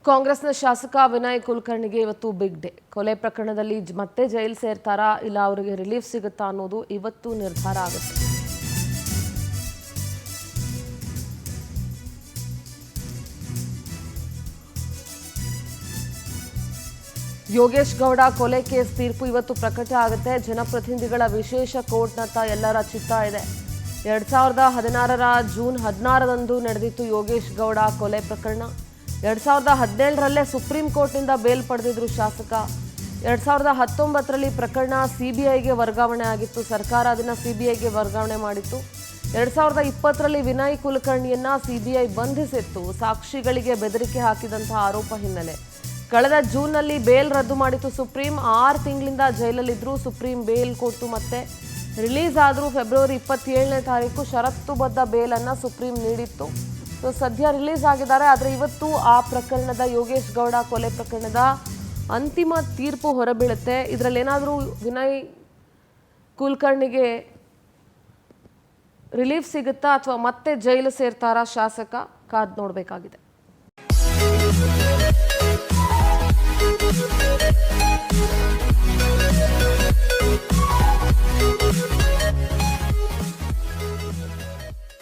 ಕಾಂಗ್ರೆಸ್ನ ಶಾಸಕ ವಿನಯ್ ಕುಲಕರ್ಣಿಗೆ ಇವತ್ತು ಬಿಗ್ ಡೇ. ಕೊಲೆ ಪ್ರಕರಣದಲ್ಲಿ ಮತ್ತೆ ಜೈಲು ಸೇರ್ತಾರಾ ಇಲ್ಲ ಅವರಿಗೆ ರಿಲೀಫ್ ಸಿಗುತ್ತಾ ಅನ್ನೋದು ಇವತ್ತು ನಿರ್ಧಾರ ಆಗುತ್ತೆ. ಯೋಗೇಶ್ ಗೌಡ ಕೊಲೆ ಕೇಸ್ ತೀರ್ಪು ಇವತ್ತು ಪ್ರಕಟ ಆಗುತ್ತೆ. ಜನಪ್ರತಿನಿಧಿಗಳ ವಿಶೇಷ ಕೋರ್ಟ್ನತ್ತ ಎಲ್ಲರ ಚಿತ್ತ ಇದೆ. 2016ರ ಜೂನ್ 16ರಂದು ನಡೆದಿತ್ತು ಯೋಗೇಶ್ ಗೌಡ ಕೊಲೆ ಪ್ರಕರಣ. 2017ರಲ್ಲೇ ಸುಪ್ರೀಂ ಕೋರ್ಟ್ನಿಂದ ಬೇಲ್ ಪಡೆದಿದ್ರು ಶಾಸಕ. 2019ರಲ್ಲಿ ಪ್ರಕರಣ ಸಿಬಿಐಗೆ ವರ್ಗಾವಣೆ ಆಗಿತ್ತು. ಸರ್ಕಾರ ಅದನ್ನು ಸಿಬಿಐಗೆ ವರ್ಗಾವಣೆ ಮಾಡಿತ್ತು. 2020ರಲ್ಲಿ ವಿನಯ್ ಕುಲಕರ್ಣಿಯನ್ನ ಸಿಬಿಐ ಬಂಧಿಸಿತ್ತು. ಸಾಕ್ಷಿಗಳಿಗೆ ಬೆದರಿಕೆ ಹಾಕಿದಂತಹ ಆರೋಪ ಹಿನ್ನೆಲೆ ಕಳೆದ ಜೂನ್ನಲ್ಲಿ ಬೇಲ್ ರದ್ದು ಮಾಡಿತ್ತು ಸುಪ್ರೀಂ. 6 ತಿಂಗಳಿಂದ ಜೈಲಲ್ಲಿದ್ದರು. ಸುಪ್ರೀಂ ಬೇಲ್ ಕೊಟ್ಟು ಮತ್ತೆ ರಿಲೀಸ್ ಆದರೂ ಫೆಬ್ರವರಿ 27ನೇ ತಾರೀಕು ಷರತ್ತುಬದ್ಧ ಬೇಲನ್ನು ಸುಪ್ರೀಂ ನೀಡಿತ್ತು. ಸೊ ಸದ್ಯ ರಿಲೀಸ್ ಆಗಿದ್ದಾರೆ. ಆದರೆ ಇವತ್ತು ಆ ಪ್ರಕರಣದ ಯೋಗೇಶ್ ಗೌಡ ಕೊಲೆ ಪ್ರಕರಣದ ಅಂತಿಮ ತೀರ್ಪು ಹೊರಬೀಳುತ್ತೆ. ಇದರಲ್ಲಿ ಏನಾದರೂ ವಿನಯ್ ಕುಲಕರ್ಣಿಗೆ ರಿಲೀಫ್ ಸಿಗುತ್ತಾ ಅಥವಾ ಮತ್ತೆ ಜೈಲು ಸೇರ್ತಾರಾ ಶಾಸಕ, ಕಾದ್ ನೋಡಬೇಕಾಗಿದೆ.